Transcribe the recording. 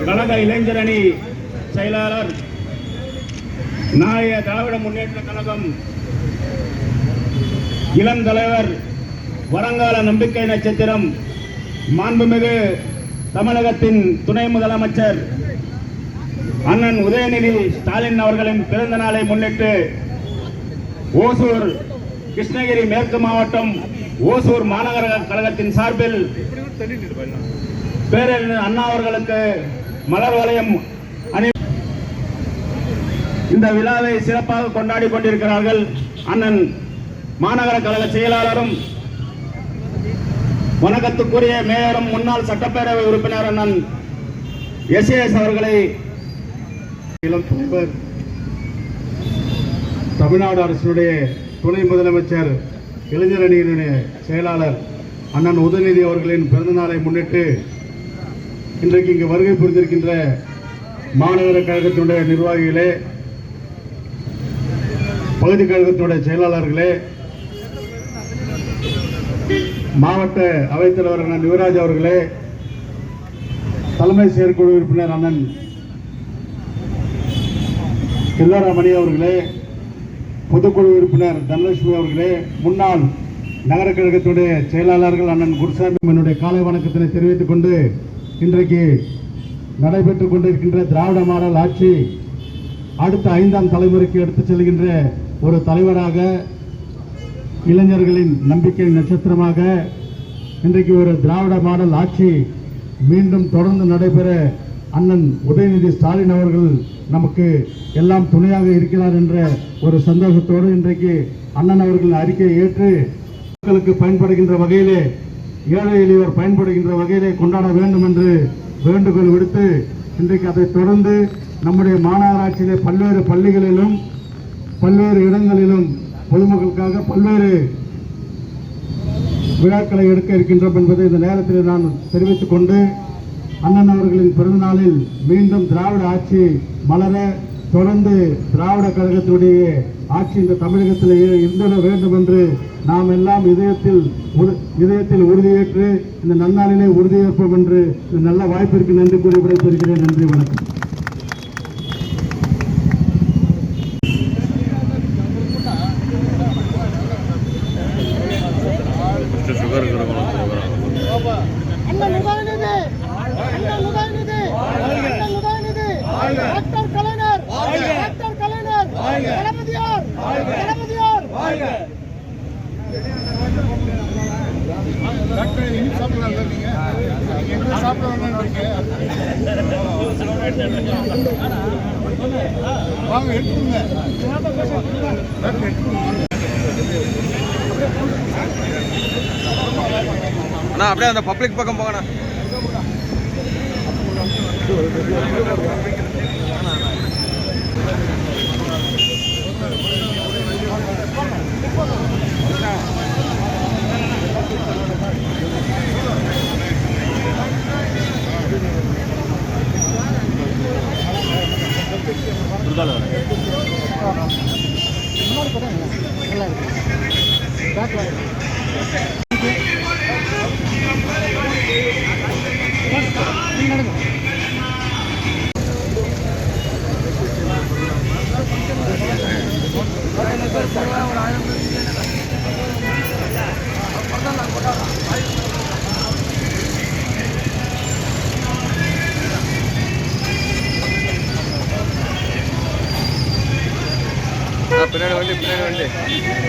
கழக இளைஞரணி செயலாளர் நாளைய திராவிட முன்னேற்ற கழகம் இளம் தலைவர் வருங்கால நம்பிக்கை நட்சத்திரம் மாண்புமிகு தமிழகத்தின் துணை முதலமைச்சர் அண்ணன் உதயநிதி ஸ்டாலின் அவர்களின் பிறந்த நாளை முன்னிட்டு ஓசூர் கிருஷ்ணகிரி மேற்கு மாவட்டம் ஓசூர் மாநகர கழகத்தின் சார்பில் பேரறிஞர் அண்ணா அவர்களுக்கு மலர் வளையம் இந்த விழாவை சிறப்பாக கொண்டாடி கொண்டிருக்கிறார்கள். அண்ணன் மாநகர கழக செயலாளரும் வணக்கத்துக்குரிய மேயரும் முன்னாள் சட்டப்பேரவை உறுப்பினர் அண்ணன் எஸ் அவர்களை இளம் தலைவர் தமிழ்நாடு அரசுடைய துணை முதலமைச்சர் இளைஞரணியினுடைய செயலாளர் அண்ணன் உதயநிதி அவர்களின் பிறந்தநாளை முன்னிட்டு இன்றைக்கு இங்கு வருகை புரிந்திருக்கின்ற மாநகர கழகத்தினுடைய நிர்வாகிகளே, பகுதி கழகத்தினுடைய செயலாளர்களே, மாவட்ட அவைத்தலைவர் அண்ணன் யுவராஜ் அவர்களே, தலைமை செயற்குழு உறுப்பினர் அண்ணன் கில்லாராமணி அவர்களே, பொதுக்குழு உறுப்பினர் தனலட்சுமி அவர்களே, முன்னாள் நகர கழகத்துடைய செயலாளர்கள் அண்ணன் குருசாமி, என்னுடைய காலை வணக்கத்தினை தெரிவித்துக் கொண்டு இன்றைக்கு நடைபெற்றுக் கொண்டிருக்கின்ற திராவிட மாடல் ஆட்சி அடுத்த 5ஆம் தலைமுறைக்கு எடுத்துச் செல்கின்ற ஒரு தலைவராக, இளைஞர்களின் நம்பிக்கை நட்சத்திரமாக இன்றைக்கு ஒரு திராவிட மாடல் ஆட்சி மீண்டும் தொடர்ந்து நடைபெற அண்ணன் உதயநிதி ஸ்டாலின் அவர்கள் நமக்கு எல்லாம் துணையாக இருக்கிறார் என்ற ஒரு சந்தோஷத்தோடு இன்றைக்கு அண்ணன் அவர்களின் அறிக்கையை ஏற்று மக்களுக்கு பயன்படுகின்ற வகையிலே, ஏழை எளியோர் பயன்படுகின்ற வகையிலே கொண்டாட வேண்டும் என்று வேண்டுகோள் விடுத்து இன்றைக்கு அதை தொடர்ந்து நம்முடைய மாநகராட்சியிலே பல்வேறு பள்ளிகளிலும் பல்வேறு இடங்களிலும் பொதுமக்களுக்காக பல்வேறு விழாக்களை எடுக்க இருக்கின்றோம் என்பதை இந்த நேரத்தில் நான் தெரிவித்துக் கொண்டு, அண்ணன் அவர்களின் பிறந்தநாளில் மீண்டும் திராவிட ஆட்சி மலர, தொடர்ந்து திராவிட கழகத்துடைய ஆட்சி இந்த தமிழகத்தில் இருந்திட வேண்டும் என்று நாம் எல்லாம் இதயத்தில் உறுதியேற்று இந்த நன்னாளிலே உறுதியேற்போம் என்று இந்த நல்ல வாய்ப்பிற்கு நன்றி கூறி விடைபெறுகிறேன். நன்றி, வணக்கம். அண்ணா அப்படியே அந்த பப்ளிக் பக்கம் போங்கண்ணா. பின்னாடி வண்டி